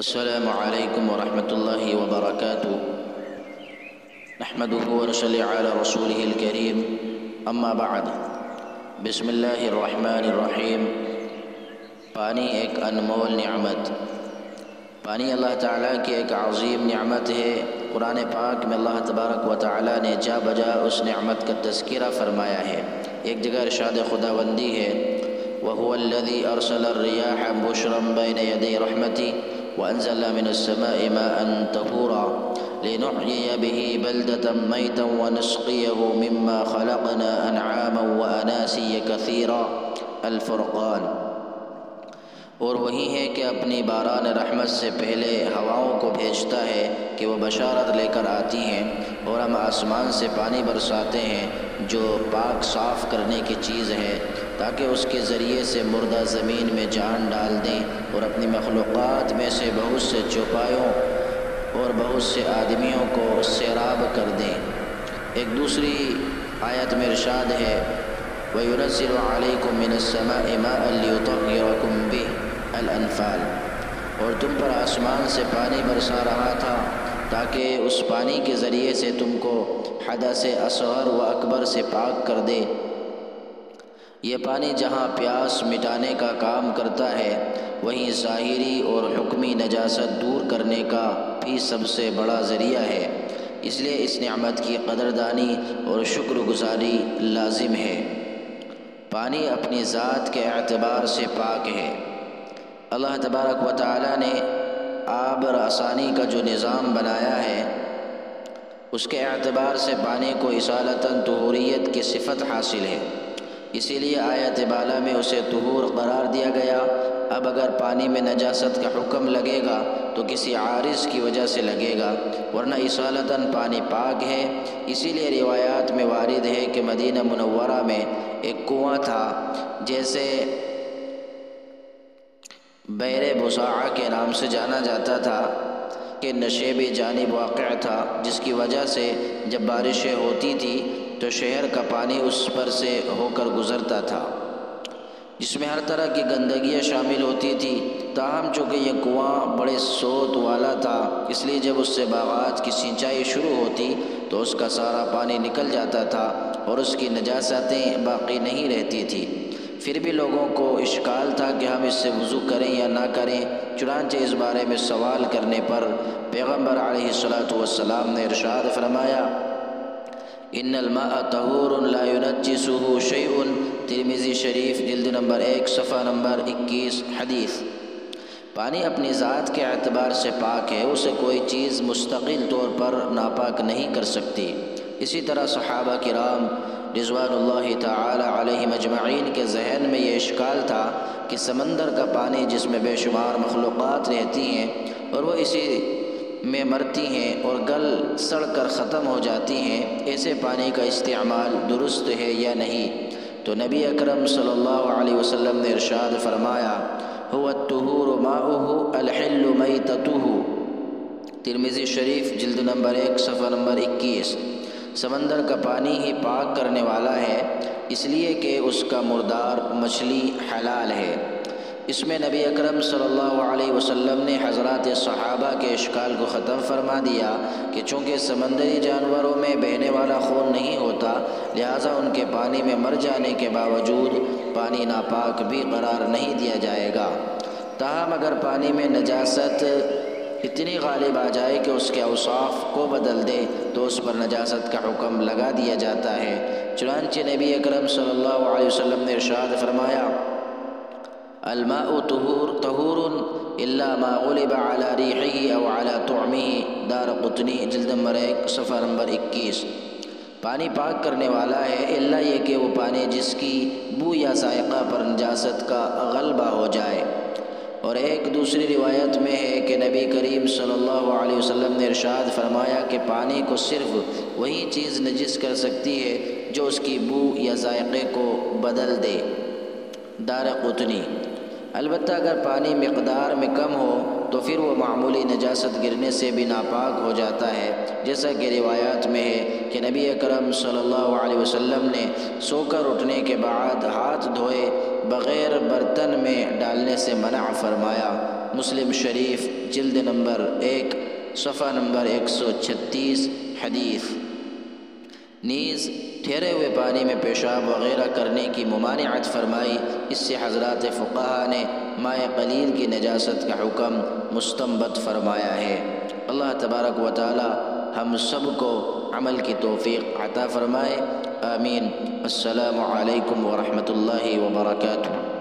السلام علیکم ورحمۃ اللہ وبرکاتہ۔ نحمده ونصلی علی رسولہ الکریم، اما بعد۔ بسم اللہ الرحمن الرحیم۔ پانی ایک انمول نعمت، پانی اللہ تعالیٰ کی ایک عظیم نعمت ہے۔ قرآن پاک میں اللہ تبارک و تعالیٰ نے جا بجا اس نعمت کا تذکرہ فرمایا ہے۔ ایک جگہ ارشاد خداوندی ہے، وَهُوَ الَّذِي أَرْسَلَ الرِّيَاحَ بُشْرًا بَيْنَ يَدَيْ رَحْمَتِهِ وَأَنزَلْنَا مِنَ السَّمَاءِ مَاءً طَهُورًا لِنُحْيِيَ بِهِ بَلْدَةً مَيْتًا وَنُسْقِيَهُ مِمَّا خَلَقْنَا أَنْعَامًا وَأَنَاسِيَّ كَثِيرًا۔ الفرقان۔ اور وہی ہے کہ اپنی باران رحمت سے پہلے ہواؤں کو بھیجتا ہے کہ وہ بشارت لے کر آتی ہیں، اور ہم آسمان سے پانی برساتے ہیں جو پاک صاف کرنے کی چیز ہے، تاکہ اس کے ذریعے سے مردہ زمین میں جان ڈال دیں اور اپنی مخلوقات میں سے بہت سے چوپایوں اور بہت سے آدمیوں کو سیراب کر دیں۔ ایک دوسری آیت میں ارشاد ہے، وَيُنَزِّلُ عَلَيْكُم مِّنَ السَّمَاءِ مَاءً لِيُطَهِّرَكُم بِهِ الانفال۔ اور تم پر آسمان سے پانی برسا رہا تھا تاکہ اس پانی کے ذریعے سے تم کو حدث اصغر و اکبر سے پاک کر دے۔ یہ پانی جہاں پیاس مٹانے کا کام کرتا ہے، وہیں ظاہری اور حکمی نجاست دور کرنے کا بھی سب سے بڑا ذریعہ ہے۔ اس لیے اس نعمت کی قدردانی اور شکر گزاری لازم ہے۔ پانی اپنی ذات کے اعتبار سے پاک ہے۔ اللہ تبارک و تعالیٰ نے آب رسانی کا جو نظام بنایا ہے، اس کے اعتبار سے پانی کو اصالتاً طہوریت کی صفت حاصل ہے، اسی لیے آیت بالا میں اسے طہور قرار دیا گیا۔ اب اگر پانی میں نجاست کا حکم لگے گا تو کسی عارض کی وجہ سے لگے گا، ورنہ اصالتاً پانی پاک ہے۔ اسی لیے روایات میں وارد ہے کہ مدینہ منورہ میں ایک کنواں تھا، جیسے بئر بصاعہ کے نام سے جانا جاتا تھا، کہ نشیب جانب واقع تھا، جس کی وجہ سے جب بارشیں ہوتی تھی تو شہر کا پانی اس پر سے ہو کر گزرتا تھا، جس میں ہر طرح کی گندگیاں شامل ہوتی تھی۔ تاہم چونکہ یہ کنواں بڑے صوت والا تھا، اس لیے جب اس سے باغات کی سینچائی شروع ہوتی تو اس کا سارا پانی نکل جاتا تھا اور اس کی نجاستیں باقی نہیں رہتی تھی۔ پھر بھی لوگوں کو اشکال تھا کہ ہم اس سے وضو کریں یا نہ کریں، چنانچہ اس بارے میں سوال کرنے پر پیغمبر علیہ السلام نے ارشاد فرمایا، ان الماء طہور لا ينجسه شیء۔ ترمذی شریف جلد نمبر 1 صفحہ نمبر 21۔ حدیث۔ پانی اپنی ذات کے اعتبار سے پاک ہے، اسے کوئی چیز مستقل طور پر ناپاک نہیں کر سکتی۔ اسی طرح صحابہ کرام رضوان اللہ تعالی علیہم اجمعین کے ذہن میں یہ اشکال تھا کہ سمندر کا پانی جس میں بے شمار مخلوقات رہتی ہیں اور وہ اسی میں مرتی ہیں اور گل سڑ کر ختم ہو جاتی ہیں، ایسے پانی کا استعمال درست ہے یا نہیں؟ تو نبی اکرم صلی اللہ علیہ وسلم نے ارشاد فرمایا، هو الطہور ماؤہ الحل میتتہ۔ ترمذی شریف جلد نمبر 1 صفحہ نمبر 21۔ سمندر کا پانی ہی پاک کرنے والا ہے، اس لیے کہ اس کا مردار مچھلی حلال ہے۔ اس میں نبی اکرم صلی اللہ علیہ وسلم نے حضرات صحابہ کے اشکال کو ختم فرما دیا کہ چونکہ سمندری جانوروں میں بہنے والا خون نہیں ہوتا، لہٰذا ان کے پانی میں مر جانے کے باوجود پانی ناپاک بھی قرار نہیں دیا جائے گا۔ تاہم اگر پانی میں نجاست اتنی غالب آ جائے کہ اس کے اوصاف کو بدل دے تو اس پر نجاست کا حکم لگا دیا جاتا ہے۔ چنانچہ نبی اکرم صلی اللہ علیہ وسلم نے ارشاد فرمایا، الماء طہور الا ما غلب على ریحہ او على طعمہ۔ دارقطنی جلد نمبر 1 صفحہ نمبر 21۔ پانی پاک کرنے والا ہے، الا یہ کہ وہ پانی جس کی بو یا ذائقہ پر نجاست کا غلبہ ہو جائے۔ اور ایک دوسری روایت میں ہے کہ نبی کریم صلی اللہ علیہ وسلم نے ارشاد فرمایا کہ پانی کو صرف وہی چیز نجس کر سکتی ہے جو اس کی بو یا ذائقے کو بدل دے۔ دارقطنی۔ البتہ اگر پانی مقدار میں کم ہو تو پھر وہ معمولی نجاست گرنے سے بھی ناپاک ہو جاتا ہے، جیسا کہ روایات میں ہے کہ نبی اکرم صلی اللہ علیہ وسلم نے سو کر اٹھنے کے بعد ہاتھ دھوئے بغیر برتن میں ڈالنے سے منع فرمایا۔ مسلم شریف جلد نمبر 1 صفحہ نمبر 136 حدیث۔ نیز ٹھہرے ہوئے پانی میں پیشاب وغیرہ کرنے کی ممانعت فرمائی۔ اس سے حضرات فقہا نے مائع قلیل کی نجاست کا حکم مستنبط فرمایا ہے۔ اللہ تبارک و تعالی ہم سب کو عمل کی توفیق عطا فرمائے، آمین۔ السلام علیکم ورحمۃ اللہ وبرکاتہ۔